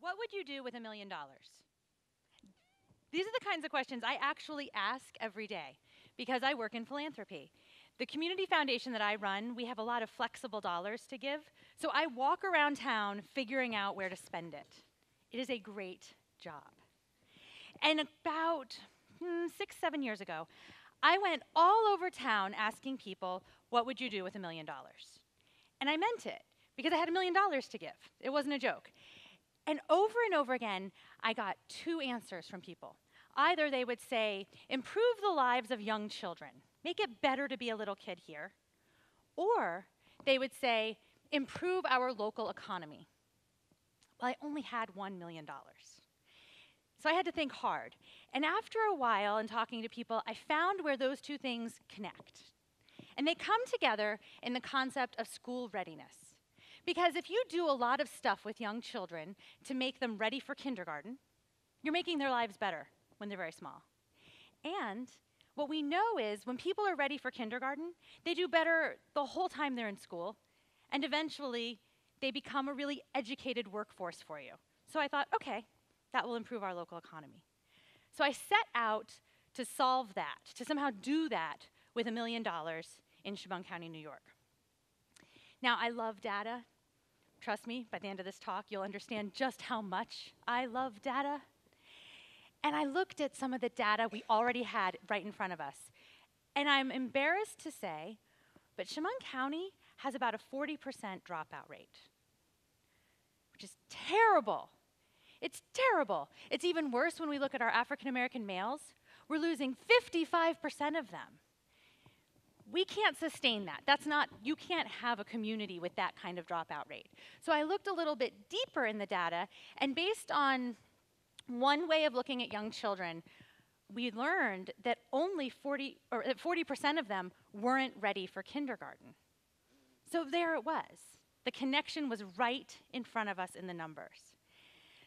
What would you do with $1 million? These are the kinds of questions I actually ask every day because I work in philanthropy. The community foundation that I run, we have a lot of flexible dollars to give, so I walk around town figuring out where to spend it. It is a great job. And about 6, 7 years ago, I went all over town asking people, what would you do with $1 million? And I meant it, because I had $1 million to give. It wasn't a joke. And over again, I got 2 answers from people. Either they would say, improve the lives of young children, make it better to be a little kid here, or they would say, improve our local economy. Well, I only had $1 million. So I had to think hard. And after a while, in talking to people, I found where those 2 things connect. And they come together in the concept of school readiness. Because if you do a lot of stuff with young children to make them ready for kindergarten, you're making their lives better when they're very small. And what we know is when people are ready for kindergarten, they do better the whole time they're in school, and eventually they become a really educated workforce for you. So I thought, okay, that will improve our local economy. So I set out to solve that, to somehow do that with $1 million in Chemung County, New York. Now, I love data. Trust me, by the end of this talk, you'll understand just how much I love data. And I looked at some of the data we already had right in front of us. And I'm embarrassed to say, but Chemung County has about a 40% dropout rate, which is terrible. It's terrible. It's even worse when we look at our African American males. We're losing 55% of them. We can't sustain that. That's not, you can't have a community with that kind of dropout rate. So I looked a little bit deeper in the data, and based on one way of looking at young children, we learned that only 40% of them weren't ready for kindergarten. So there it was. The connection was right in front of us in the numbers.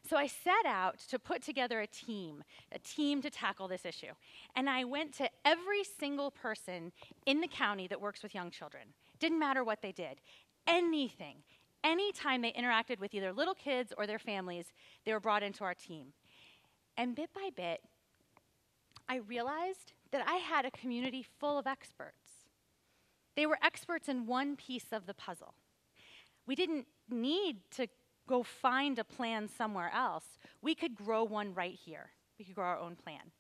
So I set out to put together a team to tackle this issue. And I went to every single person in the county that works with young children. Didn't matter what they did. Anything. Anytime they interacted with either little kids or their families, they were brought into our team. And bit by bit, I realized that I had a community full of experts. They were experts in one piece of the puzzle. We didn't need to go find a plan somewhere else. We could grow one right here. We could grow our own plan.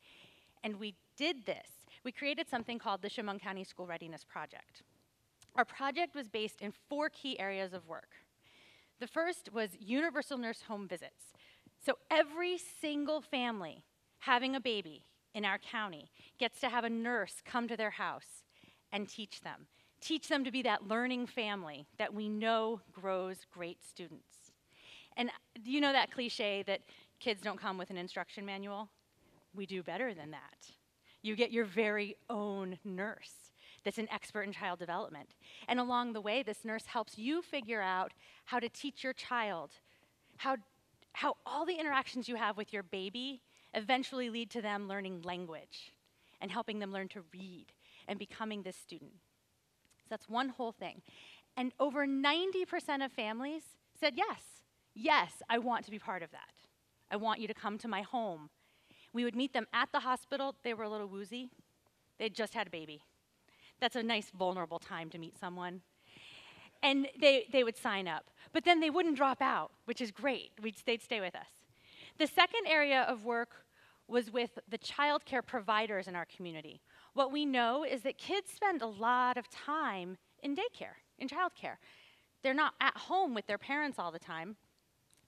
And we did this. We created something called the Chemung County School Readiness Project. Our project was based in 4 key areas of work. The first was universal nurse home visits. So every single family having a baby in our county gets to have a nurse come to their house and teach them. Teach them to be that learning family that we know grows great students. And do you know that cliche that kids don't come with an instruction manual? We do better than that. You get your very own nurse that's an expert in child development. And along the way, this nurse helps you figure out how to teach your child, how all the interactions you have with your baby eventually lead to them learning language and helping them learn to read and becoming this student. So that's one whole thing. And over 90% of families said yes. Yes, I want to be part of that. I want you to come to my home. We would meet them at the hospital. They were a little woozy. They'd just had a baby. That's a nice, vulnerable time to meet someone. And they would sign up. But then they wouldn't drop out, which is great. They'd stay with us. The second area of work was with the child care providers in our community. What we know is that kids spend a lot of time in daycare, in child care. They're not at home with their parents all the time.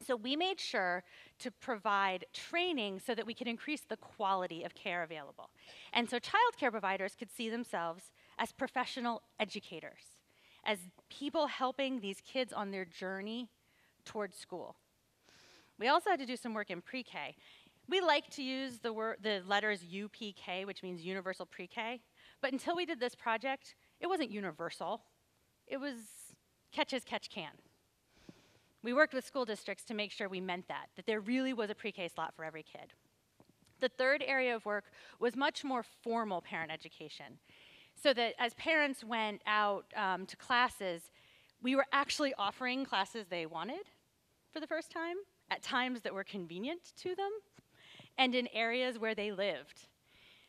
So we made sure to provide training so that we could increase the quality of care available. And so child care providers could see themselves as professional educators, as people helping these kids on their journey towards school. We also had to do some work in pre-K. We like to use the letters UPK, which means universal pre-K, but until we did this project, it wasn't universal. It was catch as catch can. We worked with school districts to make sure we meant that there really was a pre-K slot for every kid. The third area of work was much more formal parent education, so that as parents went out to classes, we were actually offering classes they wanted for the first time, at times that were convenient to them and in areas where they lived.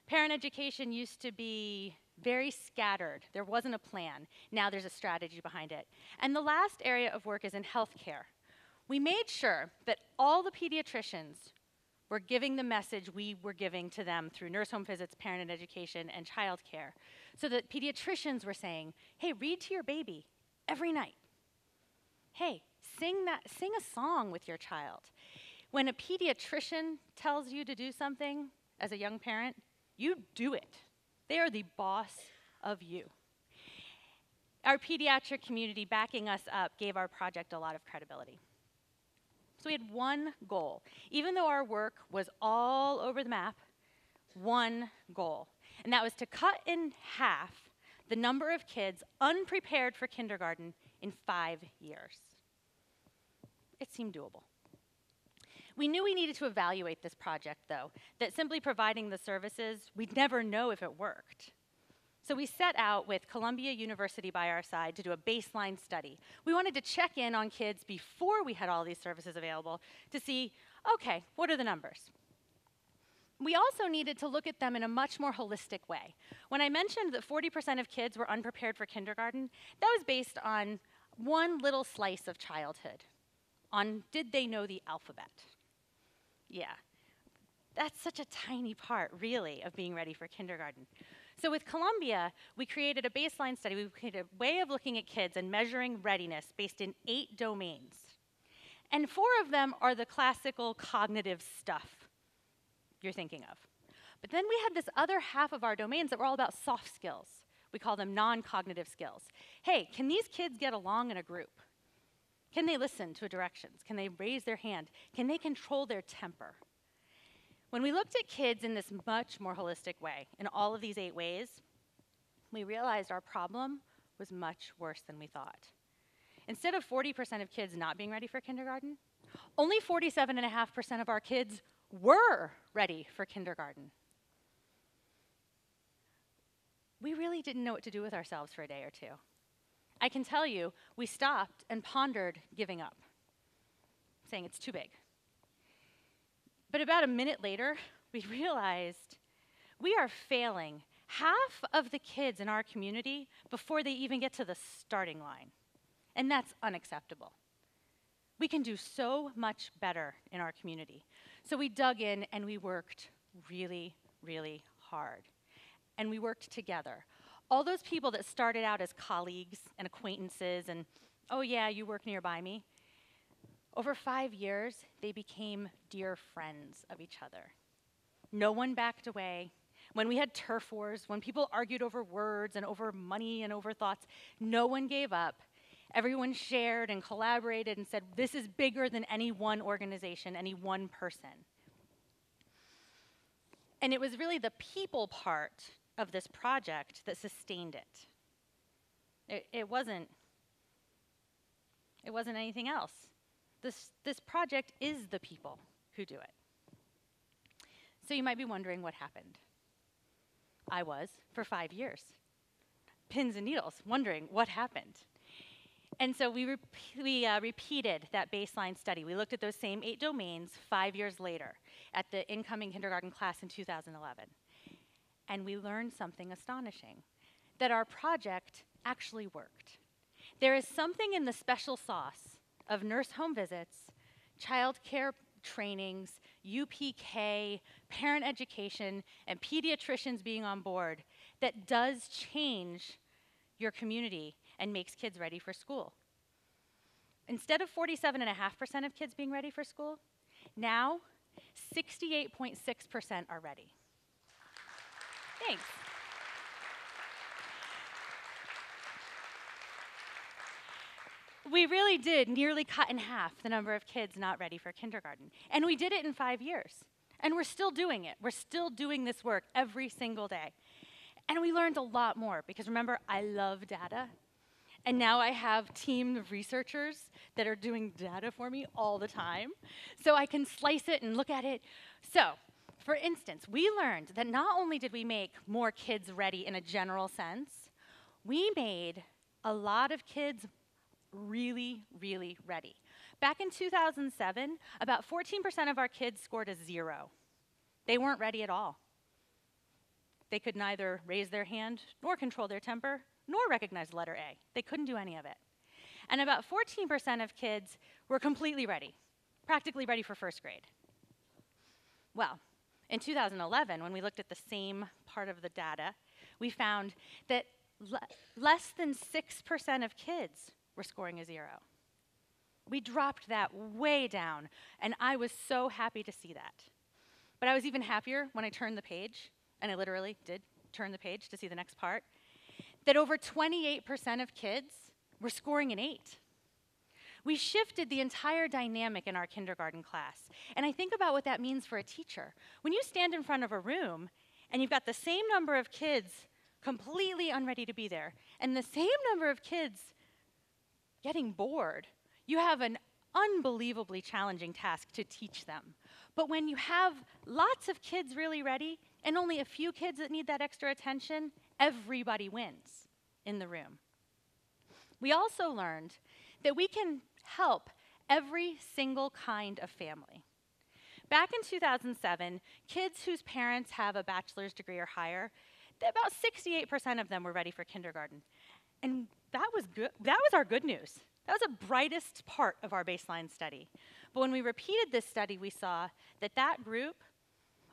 Parent education used to be very scattered. There wasn't a plan. Now there's a strategy behind it. And the last area of work is in healthcare. We made sure that all the pediatricians were giving the message we were giving to them through nurse home visits, parent education, and childcare. So that pediatricians were saying, hey, read to your baby every night. Hey, sing a song with your child. When a pediatrician tells you to do something as a young parent, you do it. They are the boss of you. Our pediatric community backing us up gave our project a lot of credibility. So we had one goal. Even though our work was all over the map, one goal. And that was to cut in half the number of kids unprepared for kindergarten in 5 years. It seemed doable. We knew we needed to evaluate this project, though, that simply providing the services, we'd never know if it worked. So we set out with Columbia University by our side to do a baseline study. We wanted to check in on kids before we had all these services available to see, okay, what are the numbers? We also needed to look at them in a much more holistic way. When I mentioned that 40% of kids were unprepared for kindergarten, that was based on one little slice of childhood, on did they know the alphabet? Yeah, that's such a tiny part, really, of being ready for kindergarten. So with Columbia, we created a baseline study. We created a way of looking at kids and measuring readiness based in 8 domains. And 4 of them are the classical cognitive stuff you're thinking of. But then we had this other half of our domains that were all about soft skills. We call them non-cognitive skills. Hey, can these kids get along in a group? Can they listen to directions? Can they raise their hand? Can they control their temper? When we looked at kids in this much more holistic way, in all of these 8 ways, we realized our problem was much worse than we thought. Instead of 40% of kids not being ready for kindergarten, only 47.5% of our kids were ready for kindergarten. We really didn't know what to do with ourselves for a day or two. I can tell you, we stopped and pondered giving up, saying it's too big. But about a minute later, we realized we are failing half of the kids in our community before they even get to the starting line. And that's unacceptable. We can do so much better in our community. So we dug in and we worked really, really hard. And we worked together. All those people that started out as colleagues and acquaintances and, oh yeah, you work nearby me, over 5 years, they became dear friends of each other. No one backed away. When we had turf wars, when people argued over words and over money and over thoughts, no one gave up. Everyone shared and collaborated and said, this is bigger than any one organization, any one person. And it was really the people part of this project that sustained it. It wasn't anything else. This project is the people who do it. So you might be wondering what happened. I was for 5 years. Pins and needles, wondering what happened. And so we repeated that baseline study. We looked at those same 8 domains 5 years later at the incoming kindergarten class in 2011. And we learned something astonishing, that our project actually worked. There is something in the special sauce of nurse home visits, child care trainings, UPK, parent education, and pediatricians being on board that does change your community and makes kids ready for school. Instead of 47.5% of kids being ready for school, now 68.6% are ready. Thanks. We really did nearly cut in half the number of kids not ready for kindergarten. And we did it in 5 years. And we're still doing it. We're still doing this work every single day. And we learned a lot more because remember, I love data. And now I have a team of researchers that are doing data for me all the time. So I can slice it and look at it. So, for instance, we learned that not only did we make more kids ready in a general sense, we made a lot of kids really, really ready. Back in 2007, about 14% of our kids scored a 0. They weren't ready at all. They could neither raise their hand, nor control their temper, nor recognize the letter A. They couldn't do any of it. And about 14% of kids were completely ready, practically ready for first grade. Well, in 2011, when we looked at the same part of the data, we found that less than 6% of kids were scoring a 0. We dropped that way down, and I was so happy to see that. But I was even happier when I turned the page, and I literally did turn the page to see the next part, that over 28% of kids were scoring an 8. We shifted the entire dynamic in our kindergarten class. And I think about what that means for a teacher. When you stand in front of a room and you've got the same number of kids completely unready to be there, and the same number of kids getting bored, you have an unbelievably challenging task to teach them. But when you have lots of kids really ready and only a few kids that need that extra attention, everybody wins in the room. We also learned that we can help every single kind of family. Back in 2007, kids whose parents have a bachelor's degree or higher, about 68% of them were ready for kindergarten. And that was good. That was our good news. That was the brightest part of our baseline study. But when we repeated this study, we saw that that group,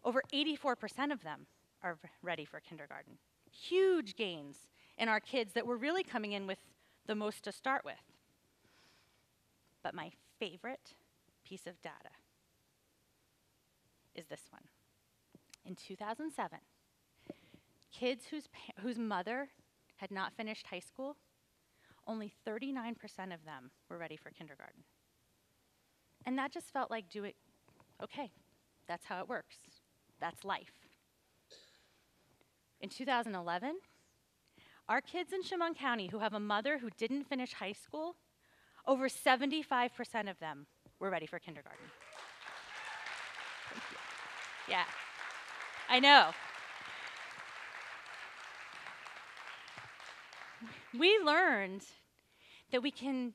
over 84% of them are ready for kindergarten. Huge gains in our kids that were really coming in with the most to start with. But my favorite piece of data is this one. In 2007, kids whose mother had not finished high school, only 39% of them were ready for kindergarten. And that just felt like okay, that's how it works. That's life. In 2011, our kids in Chemung County who have a mother who didn't finish high school, over 75% of them were ready for kindergarten. Thank you. Yeah, I know. We learned that we can,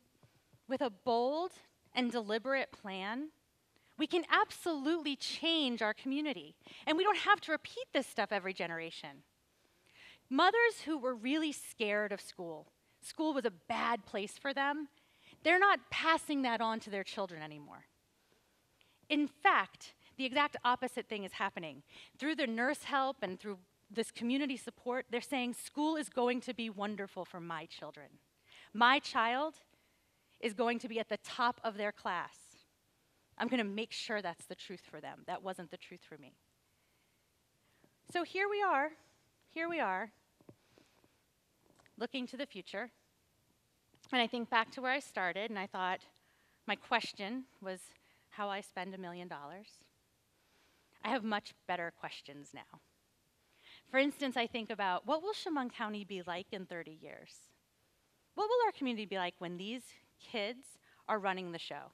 with a bold and deliberate plan, we can absolutely change our community. And we don't have to repeat this stuff every generation. Mothers who were really scared of school was a bad place for them, they're not passing that on to their children anymore. In fact, the exact opposite thing is happening. Through the nurse help and through this community support, they're saying school is going to be wonderful for my children. My child is going to be at the top of their class. I'm going to make sure that's the truth for them. That wasn't the truth for me. So here we are, looking to the future. And I think back to where I started, and I thought my question was how I spend $1 million. I have much better questions now. For instance, I think about what will Chemung County be like in 30 years? What will our community be like when these kids are running the show,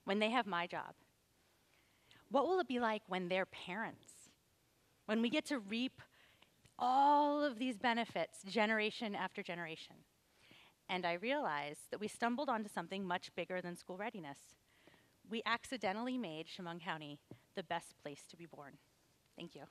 when they have my job? What will it be like when they're parents? When we get to reap all of these benefits generation after generation? And I realized that we stumbled onto something much bigger than school readiness. We accidentally made Chemung County the best place to be born. Thank you.